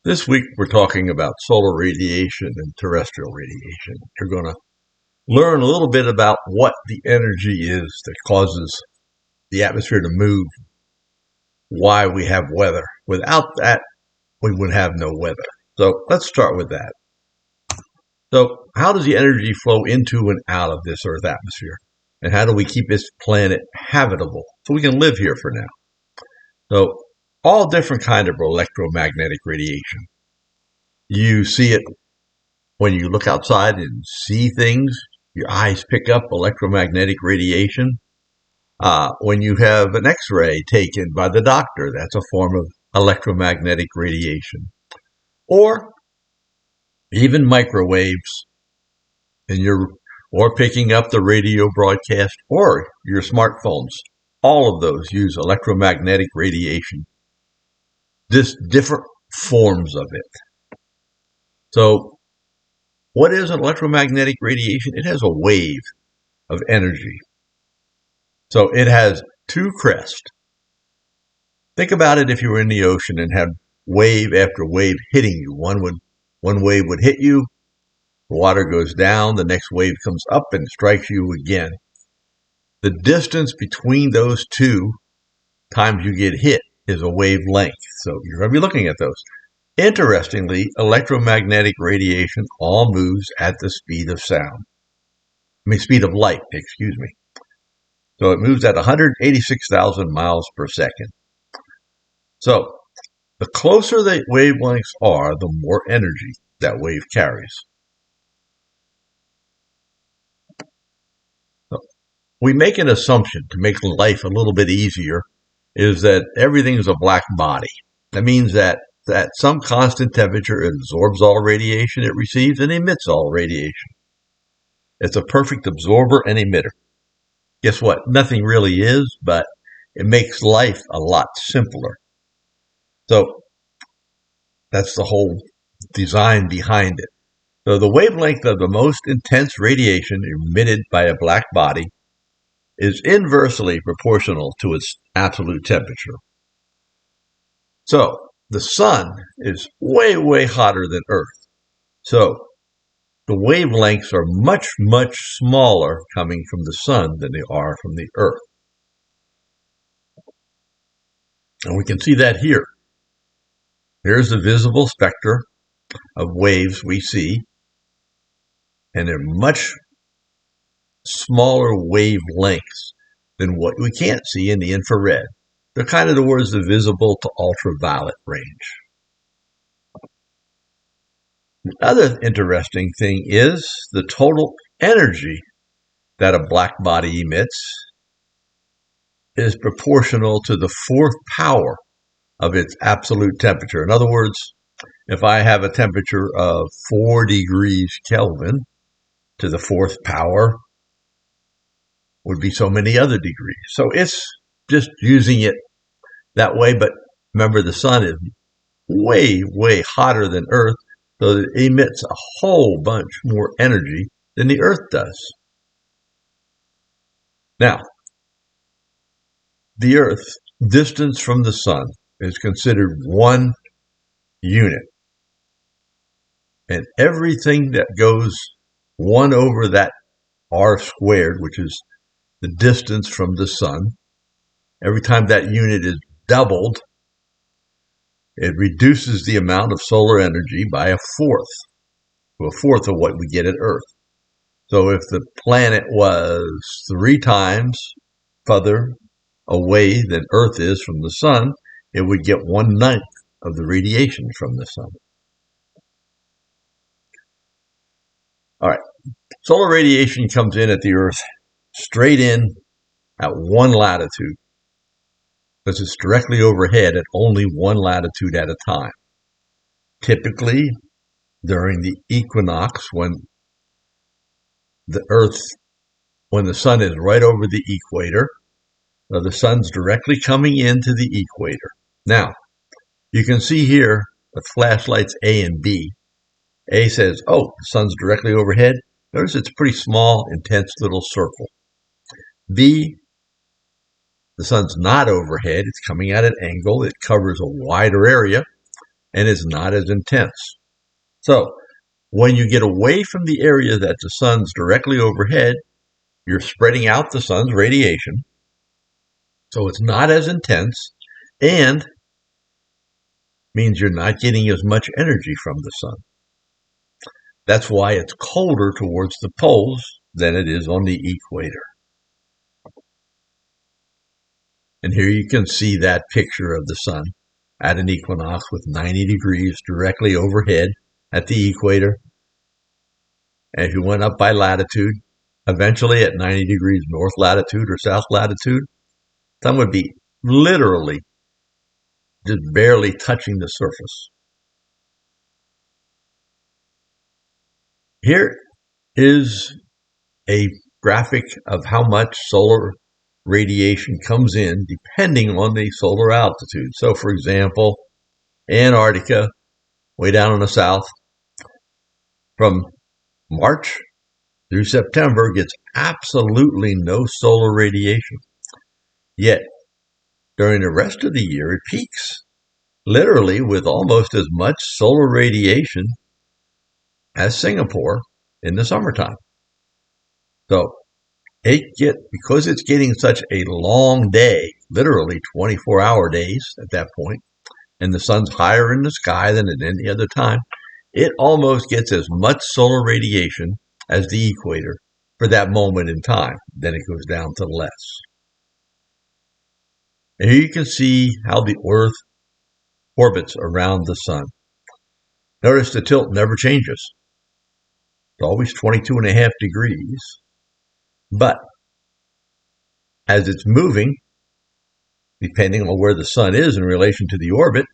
This week we're talking about solar radiation and terrestrial radiation. You're going to learn a little bit about what the energy is that causes the atmosphere to move, why we have weather. Without that, we would have no weather. So let's start with that. So how does the energy flow into and out of this Earth atmosphere? And how do we keep this planet habitable so we can live here for now? So all different kind of electromagnetic radiation. You see it when you look outside and see things. Your eyes pick up electromagnetic radiation. When you have an X-ray taken by the doctor, that's a form of electromagnetic radiation. Or even microwaves, and or picking up the radio broadcast, or your smartphones. All of those use electromagnetic radiation. Just different forms of it. So, what is an electromagnetic radiation? It has a wave of energy. So it has two crests. Think about it if you were in the ocean and had wave after wave hitting you. One wave would hit you, the water goes down, the next wave comes up and strikes you again. The distance between those two times you get hit is a wavelength. So you're going to be looking at those. Interestingly, electromagnetic radiation all moves at the speed of sound. Speed of light, excuse me. So it moves at 186,000 miles per second. So the closer the wavelengths are, the more energy that wave carries. So we make an assumption to make life a little bit easier is that everything is a black body. That means that at some constant temperature it absorbs all radiation it receives and emits all radiation. It's a perfect absorber and emitter. Guess what? Nothing really is, but it makes life a lot simpler. So that's the whole design behind it. So the wavelength of the most intense radiation emitted by a black body is inversely proportional to its absolute temperature. So the sun is way, way hotter than Earth. So the wavelengths are much, much smaller coming from the sun than they are from the Earth. And we can see that here. Here's the visible spectra of waves we see, and they're much smaller wavelengths than what we can't see in the infrared. They're kind of towards the visible to ultraviolet range. The other interesting thing is the total energy that a black body emits is proportional to the fourth power of its absolute temperature. In other words, if I have a temperature of 4 degrees Kelvin, to the fourth power would be so many other degrees. So it's just using it that way, but remember the sun is way, way hotter than Earth, so it emits a whole bunch more energy than the Earth does. Now, the Earth's distance from the sun is considered one unit. And everything that goes 1 over that r squared, which is the distance from the sun, every time that unit is doubled, it reduces the amount of solar energy by a fourth of what we get at Earth. So if the planet was 3 times further away than Earth is from the sun, it would get 1/9 of the radiation from the sun. All right, solar radiation comes in at the Earth straight in at one latitude, because it's directly overhead at only one latitude at a time. Typically, during the equinox, when the sun is right over the equator, the sun's directly coming into the equator. Now, you can see here the flashlights A and B. A says, oh, the sun's directly overhead. Notice it's a pretty small, intense little circle. B, the sun's not overhead. It's coming at an angle. It covers a wider area. and it's not as intense. So when you get away from the area that the sun's directly overhead, you're spreading out the sun's radiation, so it's not as intense, and means you're not getting as much energy from the sun. That's why it's colder towards the poles than it is on the equator. And here you can see that picture of the sun at an equinox with 90 degrees directly overhead at the equator. And if you went up by latitude, eventually at 90 degrees north latitude or south latitude, sun would be literally just barely touching the surface. Here is a graphic of how much solar radiation comes in depending on the solar altitude. So for example, Antarctica, way down in the south, from March through September gets absolutely no solar radiation. Yet during the rest of the year it peaks, literally with almost as much solar radiation as Singapore in the summertime. So because it's getting such a long day, literally 24-hour days at that point, and the sun's higher in the sky than at any other time, it almost gets as much solar radiation as the equator for that moment in time. Then it goes down to less. And here you can see how the Earth orbits around the sun. Notice the tilt never changes. It's always 22.5 degrees. But as it's moving, depending on where the sun is in relation to the orbit,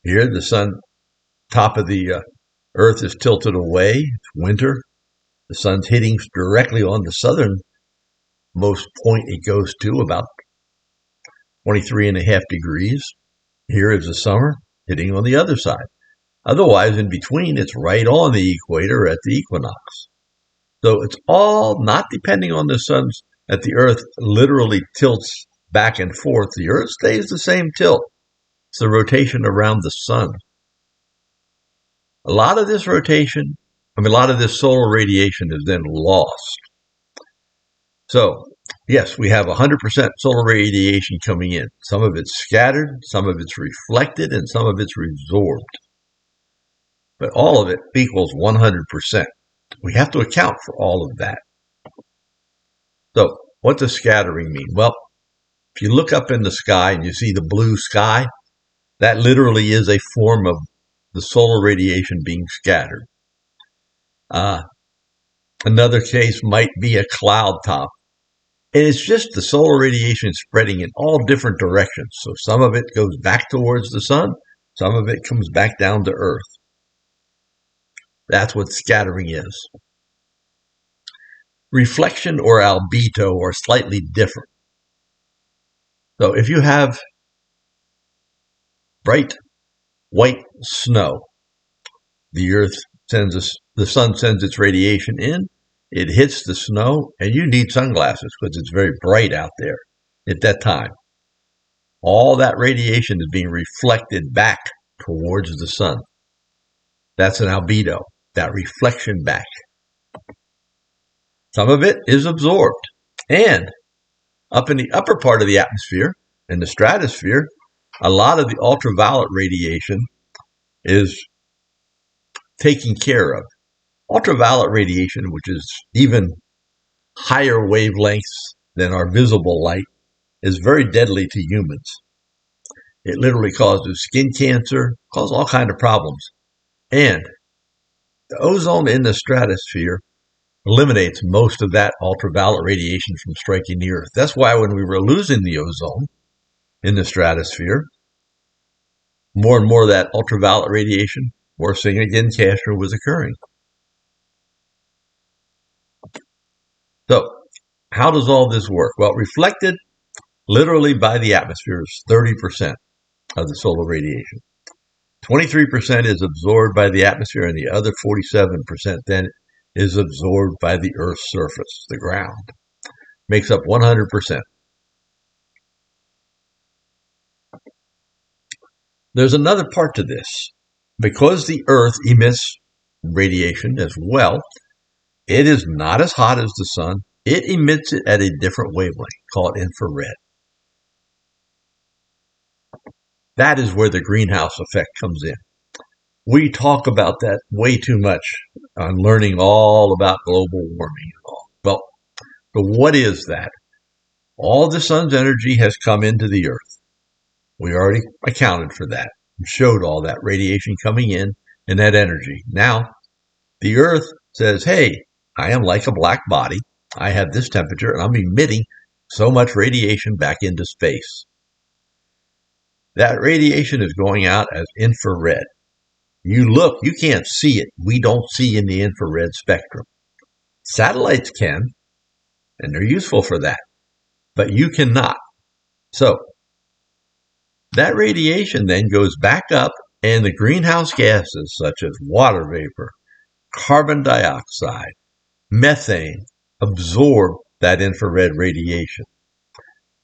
here the sun, top of the Earth is tilted away. It's winter. The sun's hitting directly on the southernmost point it goes to, about 23.5 degrees. Here is the summer, hitting on the other side. Otherwise, in between, it's right on the equator at the equinox. So it's all not depending on the sun's, that the Earth literally tilts back and forth. The Earth stays the same tilt. It's the rotation around the sun. A lot of this rotation, a lot of this solar radiation is then lost. So, yes, we have 100% solar radiation coming in. Some of it's scattered, some of it's reflected, and some of it's resorbed. But all of it equals 100%. We have to account for all of that. So, what does scattering mean? Well, if you look up in the sky and you see the blue sky, that literally is a form of the solar radiation being scattered. Another case might be a cloud top. And it's just the solar radiation spreading in all different directions. So some of it goes back towards the sun, some of it comes back down to Earth. That's what scattering is. Reflection or albedo are slightly different. So if you have bright white snow, the sun sends its radiation in, it hits the snow, and you need sunglasses because it's very bright out there at that time. All that radiation is being reflected back towards the sun. That's an albedo, that reflection back. Some of it is absorbed. And up in the upper part of the atmosphere, in the stratosphere, a lot of the ultraviolet radiation is taken care of. Ultraviolet radiation, which is even higher wavelengths than our visible light, is very deadly to humans. It literally causes skin cancer, causes all kinds of problems. And the ozone in the stratosphere eliminates most of that ultraviolet radiation from striking the Earth. That's why when we were losing the ozone in the stratosphere, more and more of that ultraviolet radiation, worsening again, cancer was occurring. So, how does all this work? Well, reflected literally by the atmosphere is 30% of the solar radiation. 23% is absorbed by the atmosphere, and the other 47% then is absorbed by the Earth's surface, the ground. Makes up 100%. There's another part to this. Because the Earth emits radiation as well, it is not as hot as the sun. It emits it at a different wavelength, called infrared. That is where the greenhouse effect comes in. We talk about that way too much on learning all about global warming and all. Well, but what is that? All the sun's energy has come into the Earth. We already accounted for that and showed all that radiation coming in and that energy. Now, the Earth says, hey, I am like a black body. I have this temperature and I'm emitting so much radiation back into space. That radiation is going out as infrared. You look, you can't see it. We don't see in the infrared spectrum. Satellites can, and they're useful for that, but you cannot. So that radiation then goes back up, and the greenhouse gases such as water vapor, carbon dioxide, methane absorb that infrared radiation.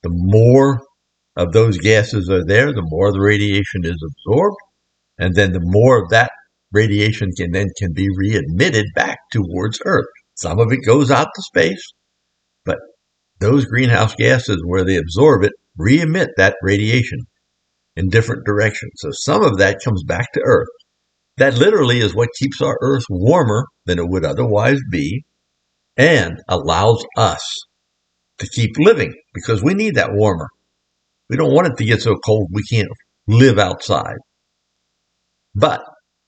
The more of those gases are there, the more the radiation is absorbed, and then the more of that radiation can be re-emitted back towards Earth. Some of it goes out to space, but those greenhouse gases, where they absorb it, re-emit that radiation in different directions. So some of that comes back to Earth. That literally is what keeps our Earth warmer than it would otherwise be and allows us to keep living, because we need that warmer. We don't want it to get so cold we can't live outside. But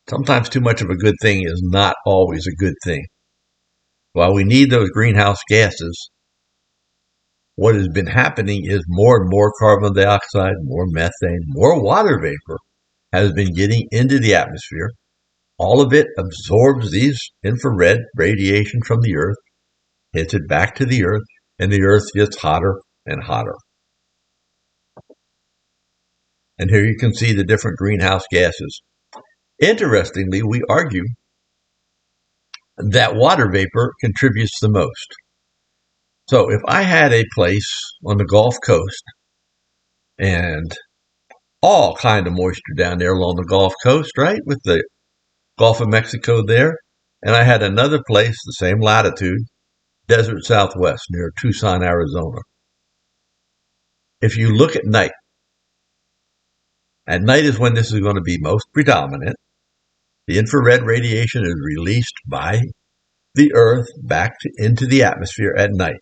sometimes too much of a good thing is not always a good thing. While we need those greenhouse gases, what has been happening is more and more carbon dioxide, more methane, more water vapor has been getting into the atmosphere. All of it absorbs these infrared radiation from the Earth, hits it back to the Earth, and the Earth gets hotter and hotter. And here you can see the different greenhouse gases. Interestingly, we argue that water vapor contributes the most. So if I had a place on the Gulf Coast and all kind of moisture down there along the Gulf Coast, right, with the Gulf of Mexico there, and I had another place, the same latitude, desert Southwest near Tucson, Arizona. If you look at night is when this is going to be most predominant. The infrared radiation is released by the Earth back into the atmosphere at night.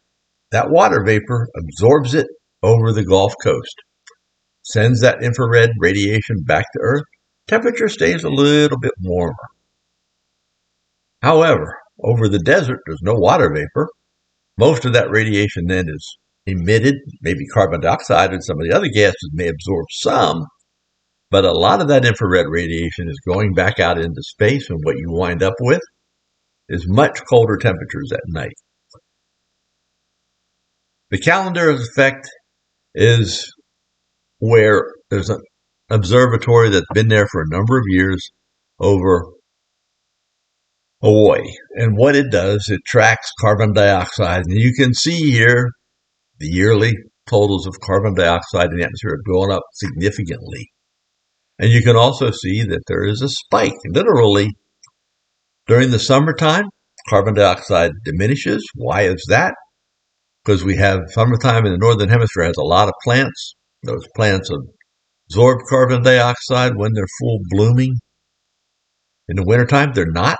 That water vapor absorbs it over the Gulf Coast, sends that infrared radiation back to Earth. Temperature stays a little bit warmer. However, over the desert, there's no water vapor. Most of that radiation then is emitted. Maybe carbon dioxide and some of the other gases may absorb some, but a lot of that infrared radiation is going back out into space, and what you wind up with is much colder temperatures at night. The calendar effect is where there's an observatory that's been there for a number of years over Hawaii. And what it does, it tracks carbon dioxide. And you can see here the yearly totals of carbon dioxide in the atmosphere have gone up significantly. And you can also see that there is a spike. Literally, during the summertime, carbon dioxide diminishes. Why is that? Because we have summertime in the northern hemisphere has a lot of plants. Those plants absorb carbon dioxide when they're full blooming. In the wintertime, they're not.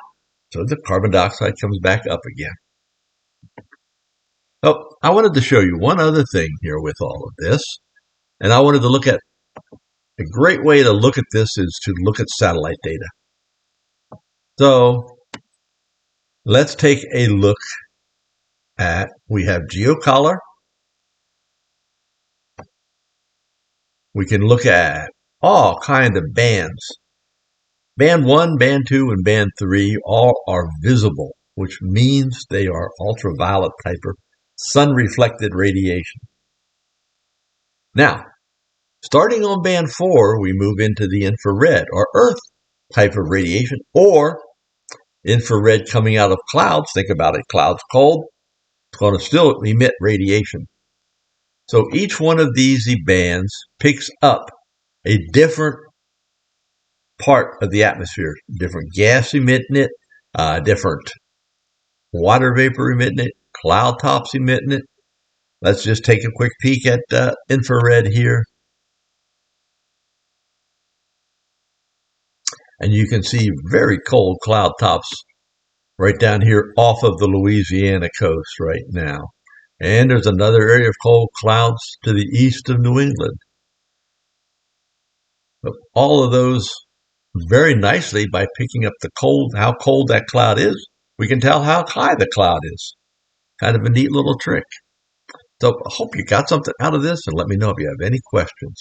So the carbon dioxide comes back up again. Oh, I wanted to show you one other thing here with all of this. And I wanted to look at a great way to look at this is to look at satellite data. So let's take a look at, we have geocolor. We can look at all kinds of bands. Band 1, Band 2, and Band 3 all are visible, which means they are ultraviolet type of sun-reflected radiation. Now, starting on Band 4, we move into the infrared or Earth type of radiation, or infrared coming out of clouds. Think about it, clouds cold, it's going to still emit radiation. So each one of these bands picks up a different part of the atmosphere. Different gas emitting it, different water vapor emitting it, cloud tops emitting it. Let's just take a quick peek at infrared here. And you can see very cold cloud tops right down here off of the Louisiana coast right now. And there's another area of cold clouds to the east of New England. But all of those very nicely by picking up the cold, how cold that cloud is, we can tell how high the cloud is. Kind of a neat little trick. So I hope you got something out of this, and let me know if you have any questions.